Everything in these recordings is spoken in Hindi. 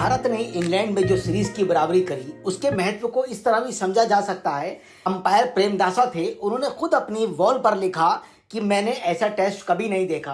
भारत ने इंग्लैंड में जो सीरीज की बराबरी करी उसके महत्व को इस तरह भी समझा जा सकता है। अंपायर प्रेमदासा थे, उन्होंने खुद अपनी वॉल पर लिखा कि मैंने ऐसा टेस्ट कभी नहीं देखा।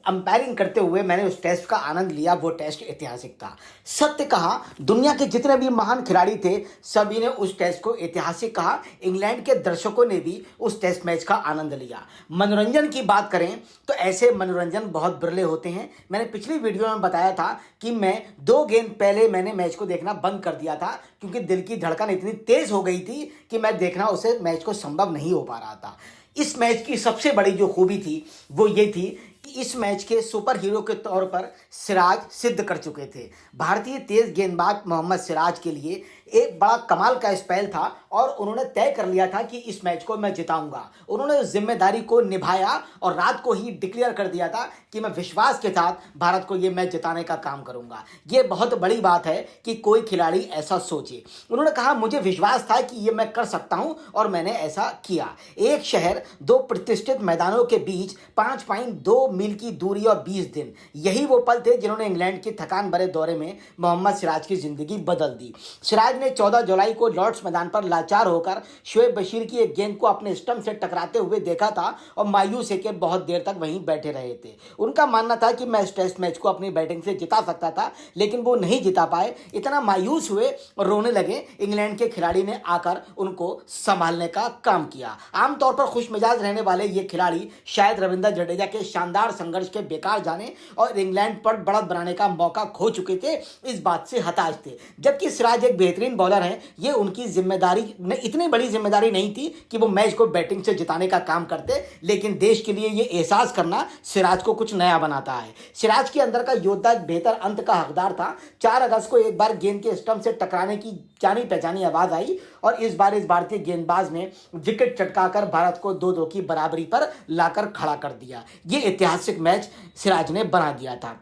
अंपायरिंग करते हुए मैंने उस टेस्ट का आनंद लिया, वो टेस्ट ऐतिहासिक था। सत्य कहा, दुनिया के जितने भी महान खिलाड़ी थे सभी ने उस टेस्ट को ऐतिहासिक कहा। इंग्लैंड के दर्शकों ने भी उस टेस्ट मैच का आनंद लिया। मनोरंजन की बात करें तो ऐसे मनोरंजन बहुत बिरले होते हैं। मैंने पिछली वीडियो में बताया था कि मैं 2 गेंद पहले मैंने मैच को देखना बंद कर दिया था क्योंकि दिल की धड़कन इतनी तेज हो गई थी कि मैं देखना उसे मैच को संभव नहीं हो पा रहा था। इस मैच की सबसे बड़ी जो खूबी थी वो ये थी कि इस मैच के सुपर हीरो के तौर पर सिराज सिद्ध कर चुके थे। भारतीय तेज गेंदबाज मोहम्मद सिराज के लिए एक बड़ा कमाल का स्पेल था और उन्होंने तय कर लिया था कि इस मैच को मैं जिताऊंगा। उन्होंने उस जिम्मेदारी को निभाया और रात को ही डिक्लेयर कर दिया था कि मैं विश्वास के साथ भारत को ये मैच जिताने का काम करूंगा। ये बहुत बड़ी बात है कि कोई खिलाड़ी ऐसा सोचे। उन्होंने कहा, मुझे विश्वास था कि ये मैं कर सकता हूं और मैंने ऐसा किया। एक शहर, 2 प्रतिष्ठित मैदानों के बीच 5.2 मील की दूरी और 20 दिन, यही वो पल थे जिन्होंने इंग्लैंड की थकान भरे दौरे में मोहम्मद सिराज की जिंदगी बदल दी। सिराज ने 14 जुलाई को लॉर्ड्स मैदान पर लाचार होकर शोएब बशीर की एक गेंद को अपने स्टंप से टकराते हुए देखा था और मायूस होकर बहुत देर तक वहीं बैठे रहे थे। उनका मानना था कि मैं इस टेस्ट मैच को अपनी बैटिंग से जिता सकता था, लेकिन वो नहीं जिता पाए। इतना मायूस हुए और रोने लगे। इंग्लैंड के खिलाड़ी ने आकर उनको संभालने का काम किया। आमतौर पर खुश मिजाज रहने वाले ये खिलाड़ी शायद रविंद्र जडेजा के शानदार संघर्ष के बेकार जाने और इंग्लैंड पर बढ़त बनाने का मौका खो चुके थे, इस बात से हताश थे। जबकि सिराज एक बेहतरीन बॉलर हैं, ये उनकी जिम्मेदारी इतनी बड़ी जिम्मेदारी नहीं थी कि वो मैच को बैटिंग से जिताने का काम करते, लेकिन देश के लिए ये एहसास करना सिराज को कुछ नया बनाता है। सिराज के अंदर का योद्धा एक बेहतर अंत का हकदार था। 4 अगस्त को एक बार गेंद के स्टंप से टकराने की जानी पहचानी आवाज आई और इस बार इस भारतीय गेंदबाज ने विकेट चटकाकर भारत को 2-2 की बराबरी पर लाकर खड़ा कर दिया। ये ऐतिहासिक मैच सिराज ने बना दिया था।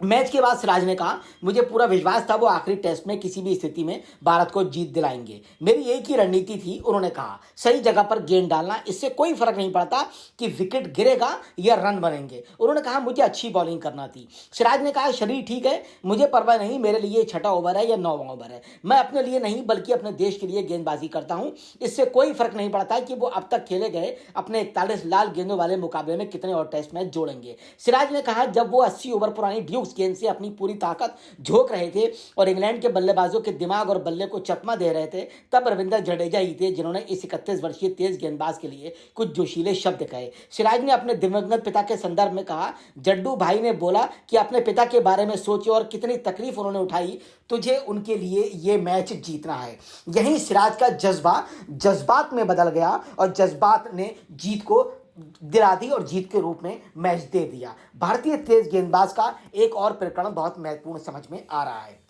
मैच के बाद सिराज ने कहा, मुझे पूरा विश्वास था वो आखिरी टेस्ट में किसी भी स्थिति में भारत को जीत दिलाएंगे। मेरी एक ही रणनीति थी, उन्होंने कहा, सही जगह पर गेंद डालना। इससे कोई फर्क नहीं पड़ता कि विकेट गिरेगा या रन बनेंगे। उन्होंने कहा, मुझे अच्छी बॉलिंग करना थी। सिराज ने कहा, शरीर ठीक है, मुझे परवाह नहीं, मेरे लिए 6वां ओवर है या 9वां ओवर है, मैं अपने लिए नहीं बल्कि अपने देश के लिए गेंदबाजी करता हूं। इससे कोई फर्क नहीं पड़ता कि वो अब तक खेले गए अपने 41 लाल गेंदों वाले मुकाबले में कितने और टेस्ट मैच जोड़ेंगे। सिराज ने कहा, जब वो 80 ओवर पुरानी ड्यूक्स गेंद से अपनी पूरी ताकत झोंक रहे थे और इंग्लैंड के बल्लेबाजों के दिमाग और बल्ले को चकमा दे रहे थे, तब रविंद्र जडेजा ही थे जिन्होंने इस 31 वर्षीय तेज गेंदबाज के लिए कुछ जोशीले शब्द कहे। सिराज ने अपने दिवंगत पिता के संदर्भ में कहा, जड्डू भाई ने बोला कि अपने पिता के बारे में सोचे और कितनी तकलीफ उन्होंने उठाई, तुझे उनके लिए ये मैच जीतना है। यही सिराज का जज्बा जज्बात में बदल गया और जज्बात ने जीत को दिला दी और जीत के रूप में मैच दे दिया। भारतीय तेज गेंदबाज का एक और प्रकरण बहुत महत्वपूर्ण समझ में आ रहा है।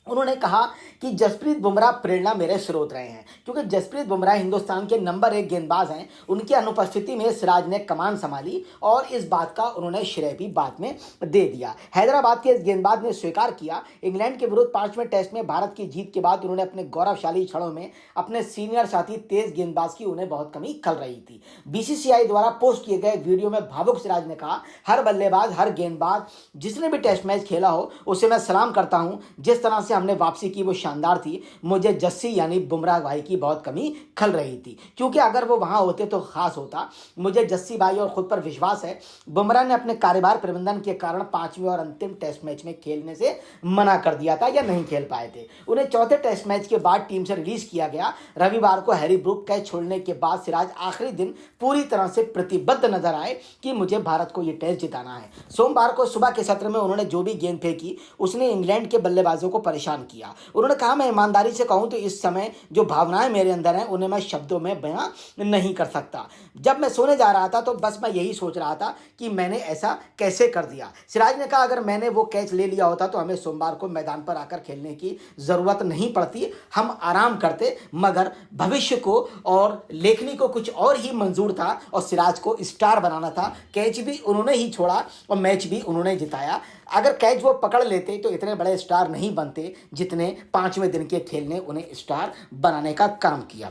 उन्होंने कहा कि जसप्रीत बुमराह प्रेरणा मेरे स्रोत रहे हैं, क्योंकि जसप्रीत बुमराह हिंदुस्तान के नंबर 1 गेंदबाज हैं। उनकी अनुपस्थिति में सिराज ने कमान संभाली और इस बात का उन्होंने श्रेय भी बाद में दे दिया। हैदराबाद के इस गेंदबाज ने स्वीकार किया, इंग्लैंड के विरुद्ध 5वें टेस्ट में भारत की जीत के बाद उन्होंने अपने गौरवशाली क्षणों में अपने सीनियर साथी तेज गेंदबाज की उन्हें बहुत कमी खल रही थी। बीसीसीआई द्वारा पोस्ट किए गए वीडियो में भावुक सिराज ने कहा, हर बल्लेबाज, हर गेंदबाज जिसने भी टेस्ट मैच खेला हो उसे मैं सलाम करता हूं। जिस तरह से हमने वापसी की वो शानदार थी। मुझे जस्सी यानी बुमराह भाई की बहुत कमी खल रही थी, क्योंकि अगर वो वहां होते तो खास होता। मुझे जस्सी भाई और खुद पर विश्वास है। बुमराह ने अपने कार्यभार प्रबंधन के कारण 5वें और अंतिम टेस्ट मैच में खेलने से मना कर दिया था या नहीं खेल पाए थे। उन्हें चौथे टेस्ट मैच के बाद टीम से रिलीज किया गया। रविवार को हैरी ब्रूक कैच छोड़ने के बाद सिराज आखिरी दिन पूरी तरह से प्रतिबद्ध नजर आए कि मुझे भारत को यह टेस्ट जिताना है। सोमवार को सुबह के सत्र में उन्होंने जो भी गेंद फेंकी उसने इंग्लैंड के बल्लेबाजों को परेशान किया। उन्होंने कहा, मैं ईमानदारी से कहूं तो इस समय जो भावनाएं मेरे अंदर हैं उन्हें मैं शब्दों में बयां नहीं कर सकता। जब मैं सोने जा रहा था तो बस मैं यही सोच रहा था कि मैंने ऐसा कैसे कर दिया। सिराज ने कहा, अगर मैंने वो कैच ले लिया होता तो हमें सोमवार को मैदान पर आकर खेलने की जरूरत नहीं पड़ती, हम आराम करते। मगर भविष्य को और लेखनी को कुछ और ही मंजूर था और सिराज को स्टार बनाना था। कैच भी उन्होंने ही छोड़ा और मैच भी उन्होंने जिताया। अगर कैच वो पकड़ लेते तो इतने बड़े स्टार नहीं बनते जितने 5वें दिन के खेल ने उन्हें स्टार बनाने का काम किया।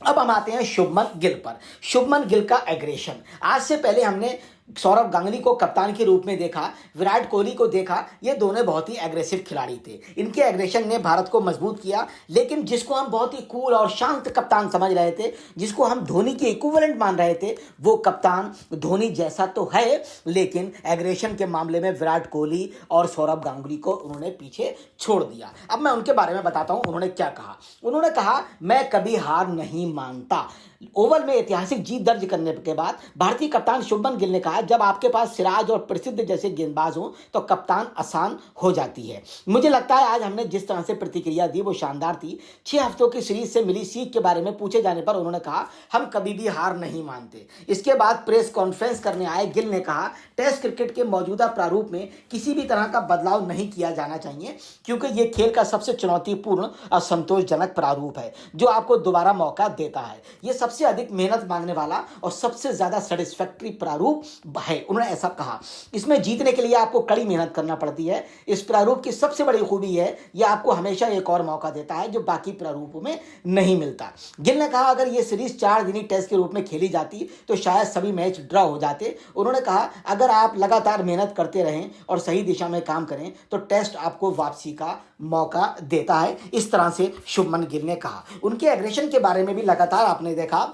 अब हम आते हैं शुभमन गिल पर। शुभमन गिल का एग्रेशन। आज से पहले हमने सौरव गांगुली को कप्तान के रूप में देखा, विराट कोहली को देखा, ये दोनों बहुत ही एग्रेसिव खिलाड़ी थे। इनके एग्रेशन ने भारत को मजबूत किया, लेकिन जिसको हम बहुत ही कूल और शांत कप्तान समझ रहे थे, जिसको हम धोनी के इक्विवेलेंट मान रहे थे, वो कप्तान धोनी जैसा तो है, लेकिन एग्रेशन के मामले में विराट कोहली और सौरव गांगुली को उन्होंने पीछे छोड़ दिया। अब मैं उनके बारे में बताता हूं उन्होंने क्या कहा। उन्होंने कहा, मैं कभी हार नहीं मानता। ओवल में ऐतिहासिक जीत दर्ज करने के बाद भारतीय कप्तान शुभमन गिल ने कहा, जब आपके पास सिराज और प्रसिद्ध जैसे गेंदबाज हों तो कप्तान आसान हो जाती है। मुझे लगता है आज हमने जिस तरह से प्रतिक्रिया दी वो शानदार थी। 6 हफ्तों की सीरीज से मिली सीख के बारे में पूछे जाने पर उन्होंने कहा, हम कभी भी हार नहीं मानते। इसके बाद प्रेस कॉन्फ्रेंस करने आए गिल ने कहा, टेस्ट क्रिकेट के मौजूदा प्रारूप में किसी भी तरह का बदलाव नहीं किया जाना चाहिए, क्योंकि ये खेल का सबसे चुनौतीपूर्ण और संतोषजनक प्रारूप है जो आपको दोबारा मौका देता है। ये सबसे अधिक मेहनत मांगने वाला और सबसे ज्यादा सेटिस्फैक्टरी प्रारूप है, उन्होंने ऐसा कहा। इसमें जीतने के लिए आपको कड़ी मेहनत करना पड़ती है। इस प्रारूप की सबसे बड़ी खूबी है, यह आपको हमेशा एक और मौका देता है जो बाकी प्रारूपों में नहीं मिलता। गिल ने कहा, अगर यह सीरीज 4 दिनी टेस्ट के रूप में खेली जाती तो शायद सभी मैच ड्रॉ हो जाते। उन्होंने कहा, अगर आप लगातार मेहनत करते रहें और सही दिशा में काम करें तो टेस्ट आपको वापसी का मौका देता है। इस तरह से शुभमन गिल ने कहा। उनके एग्रेशन के बारे में भी लगातार आपने देखा,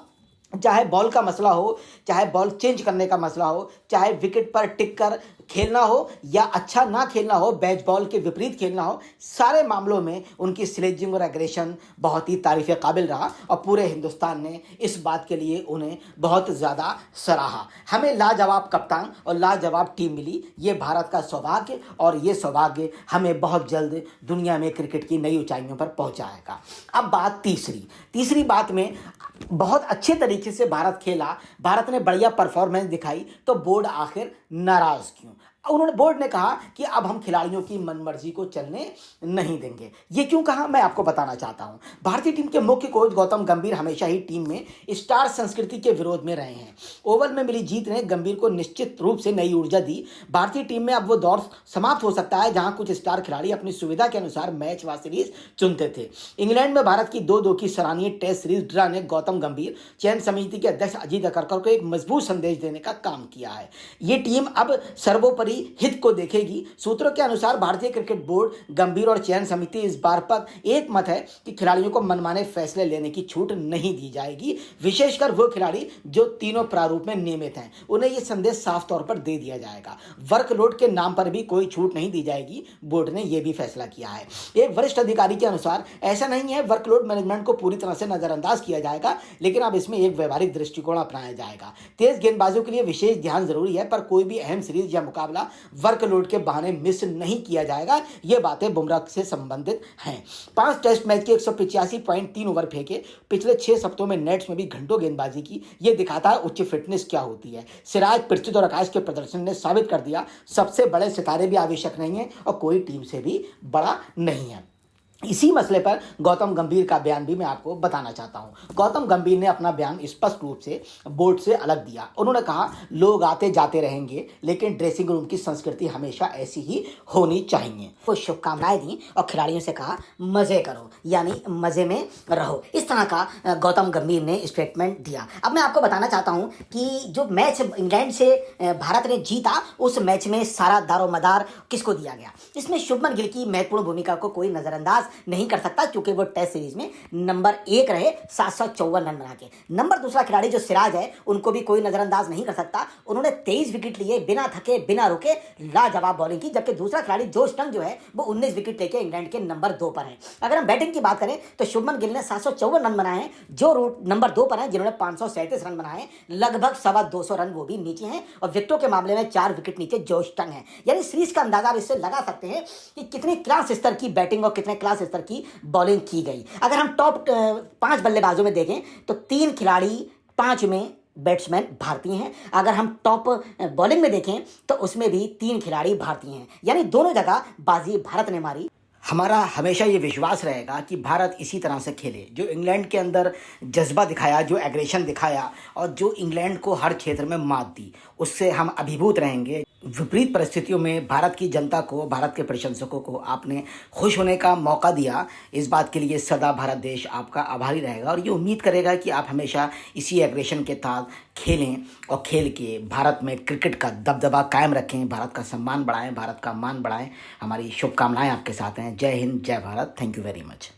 चाहे बॉल का मसला हो, चाहे बॉल चेंज करने का मसला हो, चाहे विकेट पर टिक कर खेलना हो या अच्छा ना खेलना हो, बैच बॉल के विपरीत खेलना हो, सारे मामलों में उनकी स्लेजिंग और एग्रेशन बहुत ही तारीफ़ काबिल रहा और पूरे हिंदुस्तान ने इस बात के लिए उन्हें बहुत ज़्यादा सराहा। हमें लाजवाब कप्तान और लाजवाब टीम मिली, ये भारत का सौभाग्य, और ये सौभाग्य हमें बहुत जल्द दुनिया में क्रिकेट की नई ऊंचाइयों पर पहुंचाएगा। अब बात तीसरी बात में बहुत अच्छे तरीके से भारत खेला, भारत ने बढ़िया परफॉर्मेंस दिखाई, तो बोर्ड आखिर नाराज क्यों? बोर्ड ने कहा कि अब हम खिलाड़ियों की मनमर्जी को चलने नहीं देंगे। ये क्यों कहा, मैं आपको बताना चाहता हूं। भारतीय टीम के मुख्य कोच गौतम गंभीर हमेशा ही टीम में स्टार संस्कृति के विरोध में रहे हैं। ओवल में मिली जीत ने गंभीर को निश्चित रूप से नई ऊर्जा दी। भारतीय टीम में अब वो दौर समाप्त हो सकता है जहां कुछ स्टार खिलाड़ी अपनी सुविधा के अनुसार मैच व सीरीज चुनते थे। इंग्लैंड में भारत की 2-2 की सराहनीय टेस्ट सीरीज ड्रा ने गौतम गंभीर, चयन समिति के अध्यक्ष अजीत अकरकर को एक मजबूत संदेश देने का काम किया है। ये टीम अब सर्वोपरि हित को देखेगी। सूत्रों के अनुसार भारतीय क्रिकेट बोर्ड, गंभीर और चयन समिति इस बार पर एक मत है कि खिलाड़ियों को मनमाने फैसले लेने की छूट नहीं दी जाएगी, विशेषकर वो खिलाड़ी जो तीनों प्रारूप में नियमित हैं। उन्हें यह संदेश साफ तौर पर दे दिया जाएगा। वर्कलोड के नाम पर भी कोई छूट नहीं दी जाएगी, बोर्ड ने यह भी फैसला किया है। एक वरिष्ठ अधिकारी के अनुसार ऐसा नहीं है वर्कलोड मैनेजमेंट को पूरी तरह से नजरअंदाज किया जाएगा, लेकिन अब इसमें एक व्यवहारिक दृष्टिकोण अपनाया जाएगा। तेज गेंदबाजों के लिए विशेष ध्यान जरूरी है, पर कोई भी अहम सीरीज या मुकाबला वर्कलोड के बहाने मिस नहीं किया जाएगा। ये बातें बुमराह से संबंधित हैं। 5 टेस्ट मैच के 185.3 ओवर फेंके, पिछले 6 हफ्तों में नेट्स में भी घंटों गेंदबाजी की। यह दिखाता है उच्च फिटनेस क्या होती है। सिराज, पृथ्वी और आकाश के प्रदर्शन ने साबित कर दिया, सबसे बड़े सितारे भी आवश्यक नहीं है और कोई टीम से भी बड़ा नहीं है। इसी मसले पर गौतम गंभीर का बयान भी मैं आपको बताना चाहता हूं। गौतम गंभीर ने अपना बयान स्पष्ट रूप से बोर्ड से अलग दिया। उन्होंने कहा, लोग आते जाते रहेंगे, लेकिन ड्रेसिंग रूम की संस्कृति हमेशा ऐसी ही होनी चाहिए। वो शुभकामनाएं दी और खिलाड़ियों से कहा, मजे करो, यानी मजे में रहो। इस तरह का गौतम गंभीर ने स्टेटमेंट दिया। अब मैं आपको बताना चाहता हूं कि जो मैच इंग्लैंड से भारत ने जीता, उस मैच में सारा दारोमदार किसको दिया गया? इसमें शुभमन गिल की महत्वपूर्ण भूमिका को कोई नजरअंदाज नहीं कर सकता, क्योंकि वो टेस्ट सीरीज में नंबर 1 रहे 754 रन बना के। नंबर दूसरा खिलाड़ी जो सिराज है, उनको भी कोई नजरअंदाज नहीं कर सकता। उन्होंने 23 विकेट लिए, बिना थके बिना रुके लाजवाब बॉलिंग की। जबकि दूसरा खिलाड़ी जोश टंग जो है वो 19 विकेट लेके इंग्लैंड के नंबर 2 पर है। अगर हम बैटिंग की बात करें तो शुभमन गिल ने 754 रन बनाए हैं, जो रूट नंबर 2 पर है, जिन्होंने 537 रन बनाए, लगभग 225 रन वो भी नीचे हैं। और विकेटों के मामले में 4 विकेट नीचे जोश टंग है। यानी सीरीज का अंदाजा इससे लगा सकते हैं कि कितनी क्लास स्तर की बैटिंग और कितने क्लास स्तर की बॉलिंग की गई। अगर हम टॉप 5 बल्लेबाजों में देखें तो 3 खिलाड़ी 5 में बैट्समैन भारतीय हैं। अगर हम टॉप बॉलिंग में देखें तो उसमें भी 3 खिलाड़ी भारतीय हैं। यानी दोनों जगह बाजी भारत ने मारी। हमारा हमेशा ये विश्वास रहेगा कि भारत इसी तरह से खेले, जो इंग्लैंड के अंदर जज्बा दिखाया, जो एग्रेशन दिखाया और जो इंग्लैंड को हर क्षेत्र में मात दी, उससे हम अभिभूत रहेंगे। विपरीत परिस्थितियों में भारत की जनता को, भारत के प्रशंसकों को आपने खुश होने का मौका दिया। इस बात के लिए सदा भारत देश आपका आभारी रहेगा और ये उम्मीद करेगा कि आप हमेशा इसी एग्रेशन के साथ खेलें और खेल के भारत में क्रिकेट का दबदबा कायम रखें, भारत का सम्मान बढ़ाएं, भारत का मान बढ़ाएं। हमारी शुभकामनाएं आपके साथ हैं। जय हिंद, जय Bharat. Thank you very much.